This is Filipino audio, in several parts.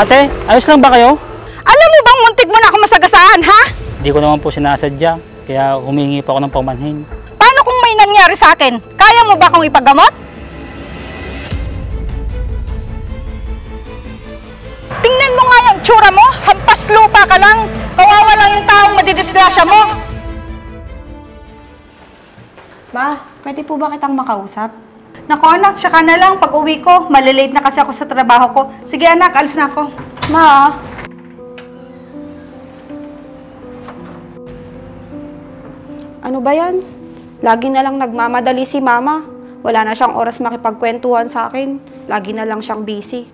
Ate, ayos lang ba kayo? Alam mo bang muntik mo na ako masagasaan, ha? Hindi ko naman po sinasadya, kaya humingi po ako ng pamanhin. Paano kung may nangyari sa akin? Kaya mo ba akong ipagamot? Tingnan mo nga yung tsura mo, hampas lupa ka lang. Kawawa lang yung taong madidisgrasya mo. Ma, pwede po ba kitang makausap? Naku anak, siya ka na lang. Pag uwi ko, malilate na kasi ako sa trabaho ko. Sige anak, alis na ako. Ma, ano ba yan? Lagi na lang nagmamadali si Mama. Wala na siyang oras makipagkwentuhan sa akin. Lagi na lang siyang busy.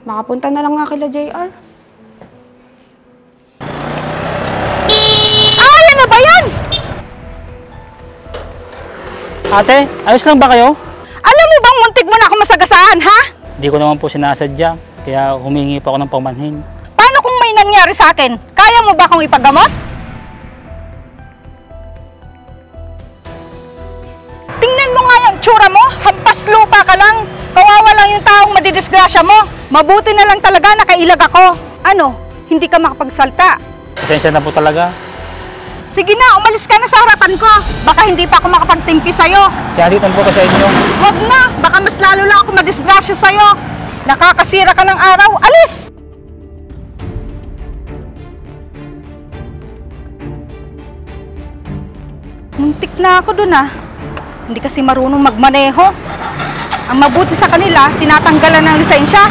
Makapunta na lang nga kila JR. Ay, ano ba yan? Ate, ayos lang ba kayo? Alam mo bang muntik mo na ako masagasaan, ha? Hindi ko naman po sinasadya, kaya humingi po ako ng pamanhin. Paano kung may nangyari sa akin? Kaya mo ba akong ipagamot? Tingnan mo nga yung tsura mo, hampas lupa ka lang. Kawawa lang yung taong madidisgrasya mo. Mabuti na lang talaga nakailag ako. Ano, hindi ka makapagsalta. Pasensya na po talaga. Sige na, umalis ka na sa harapan ko. Baka hindi pa ako makapagtimpi sa'yo. Kaya dito po ko sa inyo. Wag na, baka mas lalo lang ako madisgrasya sa'yo. Nakakasira ka ng araw, alis! Muntik na ako dun ah. Hindi kasi marunong magmaneho. Ang mabuti sa kanila, tinatanggalan ng lisensya.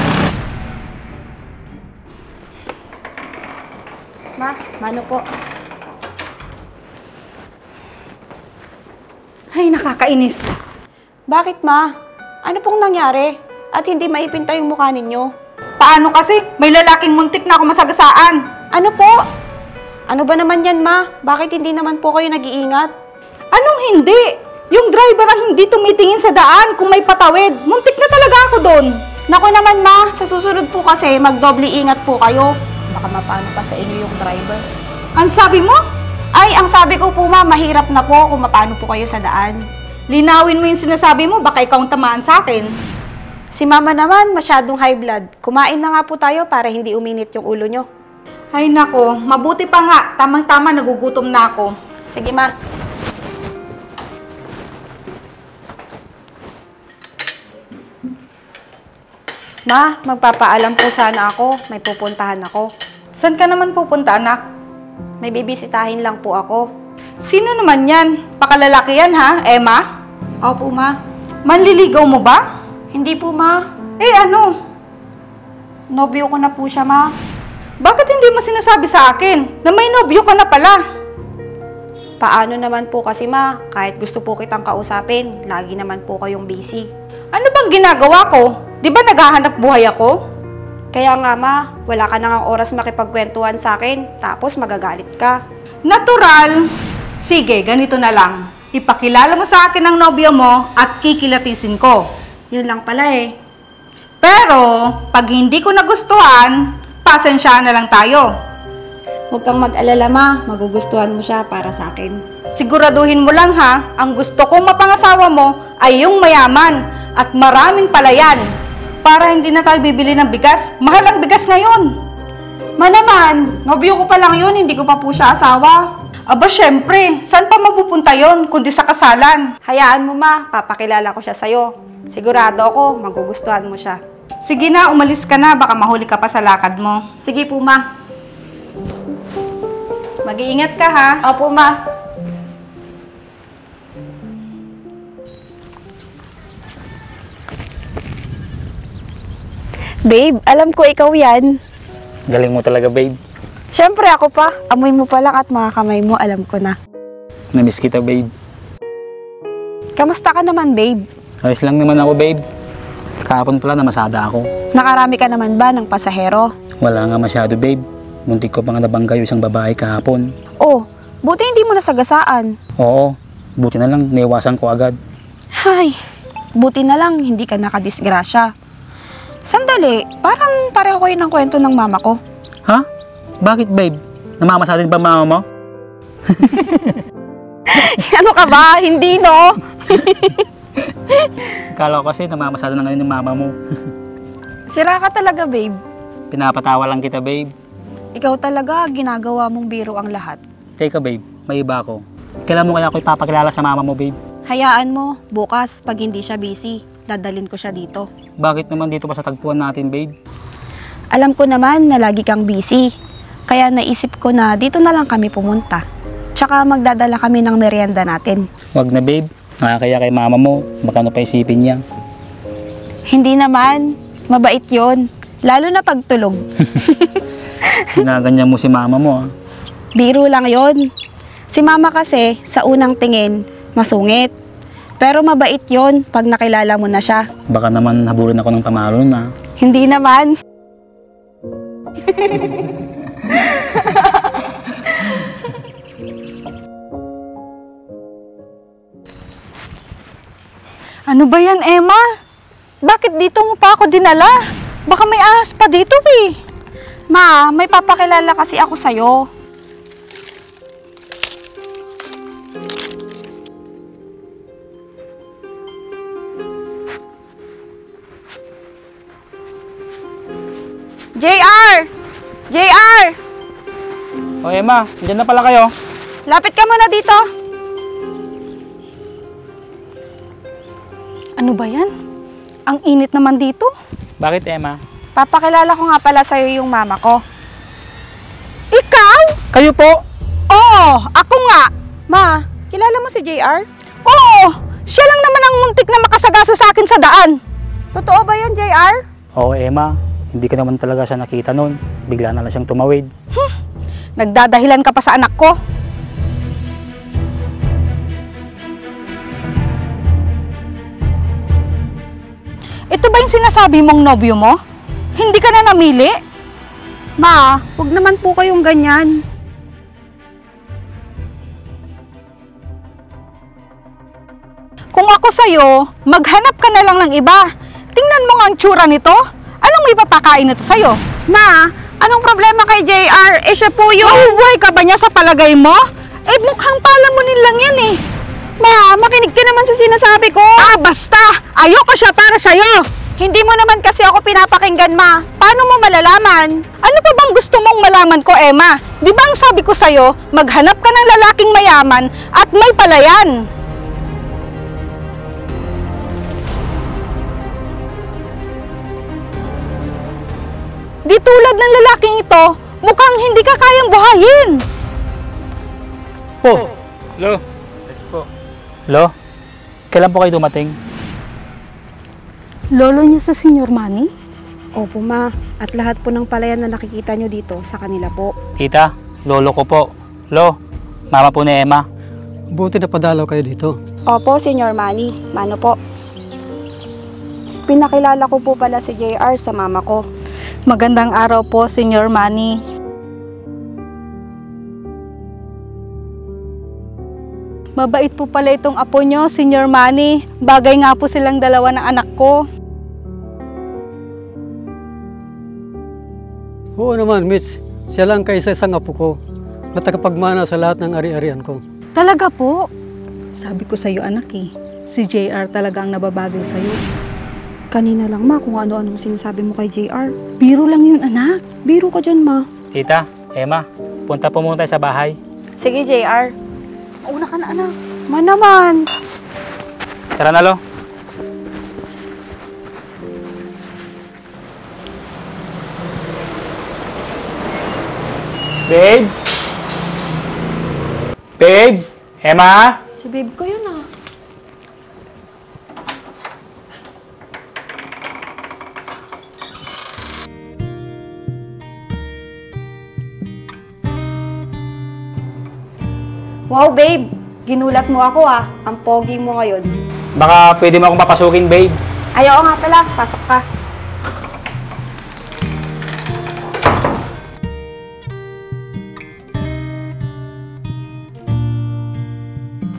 Ma, mano po? Ay, nakakainis. Bakit, Ma? Ano pong nangyari? At hindi maipinta yung mukha ninyo? Paano kasi? May lalaking muntik na ako masagasaan. Ano po? Ano ba naman yan, Ma? Bakit hindi naman po kayo nag-iingat? Anong hindi? Yung driver ang hindi tumitingin sa daan kung may patawid. Muntik na talaga ako doon. Naku naman, Ma. Sa susunod po kasi, magdoble ingat po kayo. Baka mapano pa sa inyo yung driver. Ang sabi mo? Ay, ang sabi ko po, Ma, mahirap na po kung mapano po kayo sa daan. Linawin mo yung sinasabi mo, baka ikaw ang tamaan sa akin. Si Mama naman, masyadong high blood. Kumain na nga po tayo para hindi uminit yung ulo nyo. Ay nako, mabuti pa nga. Tamang-tama, nagugutom na ako. Sige, Ma. Ma, magpapaalam po sana ako. May pupuntahan ako. Saan ka naman pupunta, anak? May bibisitahin lang po ako. Sino naman yan? Pakalalaki yan, ha? Emma? Opo, Ma. Manliligaw mo ba? Hindi po, Ma. Eh, ano? Nobyo ko na po siya, Ma. Bakit hindi mo sinasabi sa akin na may nobyo ka na pala? Paano naman po kasi, Ma? Kahit gusto po kitang kausapin, lagi naman po kayong busy. Ano bang ginagawa ko? Di ba naghahanap buhay ako? Kaya nga, Ma, wala ka na ngang oras makipagkwentuhan sa akin, tapos magagalit ka. Natural. Sige, ganito na lang. Ipakilala mo sa akin ang nobyo mo at kikilatisin ko. Yun lang pala eh. Pero, pag hindi ko nagustuhan, pasensya na lang tayo. Huwag kang mag-alala, Ma. Magugustuhan mo siya para sa akin. Siguraduhin mo lang ha, ang gusto kong mapangasawa mo ay yung mayaman at maraming palayan. Para hindi na tayo bibili ng bigas. Mahal ang bigas ngayon. Ma naman, nobyo ko pa lang yun, hindi ko pa po siya asawa. Aba syempre, saan pa mapupunta yon kundi sa kasalan? Hayaan mo, Ma, papakilala ko siya sa'yo. Sigurado ako, magugustuhan mo siya. Sige na, umalis ka na, baka mahuli ka pa sa lakad mo. Sige po, Ma. Mag-iingat ka ha. Opo, Ma. Babe, alam ko ikaw yan. Galing mo talaga, babe. Siyempre ako pa. Amoy mo pa lang at mga kamay mo, alam ko na. Namiss kita, babe. Kamusta ka naman, babe? Ayos lang naman ako, babe. Kahapon pala namasada ako. Nakarami ka naman ba ng pasahero? Wala nga masyado, babe. Muntik ko pa nga nabangga yung isang babae kahapon. Oh, buti hindi mo nasagasaan. Oo, buti na lang, naiwasan ko agad. Hay, buti na lang hindi ka nakadisgrasya. Sandali, parang pareho kayo ng kwento ng mama ko. Ha? Bakit, babe? Namamasada din ba mama mo? Ano ka ba? Hindi, no? Kala ko kasi namamasada na ngayon ng mama mo. Sira ka talaga, babe. Pinapatawa lang kita, babe. Ikaw talaga, ginagawa mong biro ang lahat. Teka, babe. May iba ako. Kailan mo kaya ako ipapakilala sa mama mo, babe? Hayaan mo, bukas, pag hindi siya busy, dadalhin ko siya dito. Bakit naman dito pa sa tagpuan natin, babe? Alam ko naman na lagi kang busy. Kaya naisip ko na dito na lang kami pumunta. Tsaka magdadala kami ng merienda natin. Wag na, babe. Nakakaya kay mama mo. Baka ano pa isipin niya. Hindi naman, mabait yon, lalo na pagtulog. Ginaganyan mo si mama mo, ah. Biro lang yon. Si mama kasi, sa unang tingin, masungit. Pero mabait yon pag nakilala mo na siya. Baka naman habulin ako ng pamalo na. Hindi naman. Ano ba yan, Emma? Bakit dito mo pa ako dinala? Baka may ahas pa dito, eh. Ma, may papakilala kasi ako sa'yo. JR! JR! O Emma, dyan na pala kayo. Lapit ka muna dito. Ano ba yan? Ang init naman dito. Bakit, Emma? Papakilala ko nga pala sa'yo yung mama ko. Ikaw? Kayo po! Oo, ako nga. Ma, kilala mo si JR? Oo, siya lang naman ang muntik na makasagasa sa akin sa daan. Totoo ba yun, JR? Oo, Emma. Hindi ko naman talaga siya nakita noon. Bigla na lang siyang tumawid. Nagdadahilan ka pa sa anak ko. Ito ba yung sinasabi mong nobyo mo? Hindi ka na namili? Ma, huwag naman po kayong ganyan. Kung ako sa'yo, maghanap ka na lang ng iba. Tingnan mo nga ang tsura nito. Anong may papakain nito sa'yo? Ma, anong problema kay JR? Eh, siya po yung... Oh, buhay ka ba niya sa palagay mo? Eh, mukhang palamunin lang yan eh. Ma, makinig ka naman sa sinasabi ko. Ah, basta! Ayoko siya para sa'yo! Hindi mo naman kasi ako pinapakinggan, Ma. Paano mo malalaman? Ano pa bang gusto mong malaman ko, Emma? Di ba ang sabi ko sa'yo, maghanap ka ng lalaking mayaman at may palayan? Di tulad ng lalaking ito, mukhang hindi ka kayang buhayin. Po! Lo! Yes po. Lo? Kailan po kayo dumating? Lolo niya sa Senior Manny? Opo, Ma. At lahat po ng palayan na nakikita nyo dito, sa kanila po. Tita, lolo ko po. Lo, mama po ni Emma. Buti na padalaw kayo dito. Opo, Senior Manny. Mano po? Pinakilala ko po pala si JR sa mama ko. Magandang araw po, Senior Manny. Mabait po pala itong apo nyo, Senior Manny. Bagay nga po silang dalawa ng anak ko. Oo naman, Mitch. Siya lang kaisa-isang apo ko na tagapagmana sa lahat ng ari-arian ko. Talaga po? Sabi ko sa'yo, anak eh. Si JR talaga ang nababagay sa'yo. Kanina lang, Ma, kung ano-anong sinasabi mo kay JR. Biro lang yun, anak. Biro ka dyan, Ma. Tita, Emma, punta po muna tayo sa bahay. Sige, JR. Mauna ka na, anak. Ma naman. Tara na, Lo. Babe? Babe? Emma? Si babe ko yun, ah. Wow, babe. Ginulat mo ako, ah. Ang pogi mo ngayon. Baka pwede mo akong papasukin, babe. Ayaw nga pala. Pasok ka.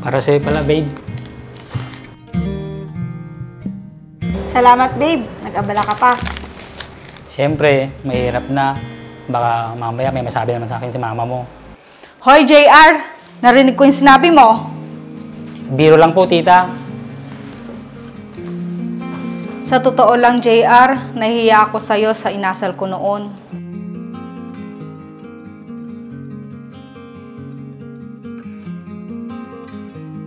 Para sa'yo pala, babe. Salamat, babe. Nag-abala ka pa. Siyempre, mahirap na. Baka mamaya may masabi naman sa akin si mama mo. Hoy, JR! Narinig ko yung sinabi mo. Biro lang po, tita. Sa totoo lang, JR, nahihiya ako sa'yo sa inasal ko noon.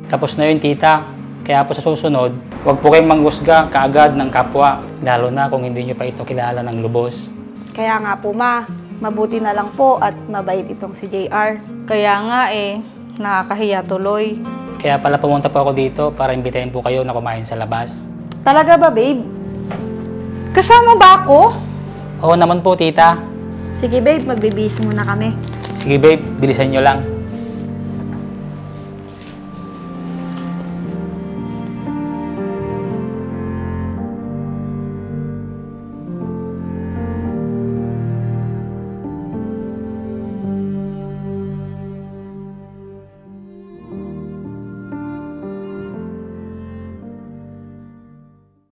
Tapos na yun, tita. Kaya po sa susunod, huwag po kayong manghusga kaagad ng kapwa, lalo na kung hindi nyo pa ito kilala ng lubos. Kaya nga po, ma, mabuti na lang po at mabait itong si JR. Kaya nga nakakahiya tuloy. Kaya pala pumunta po ako dito para imbitahin po kayo na kumain sa labas. Talaga ba, babe? Kasama ba ako? Oo naman po, tita. Sige, babe, magbibihis muna kami. Sige babe, bilisan nyo lang.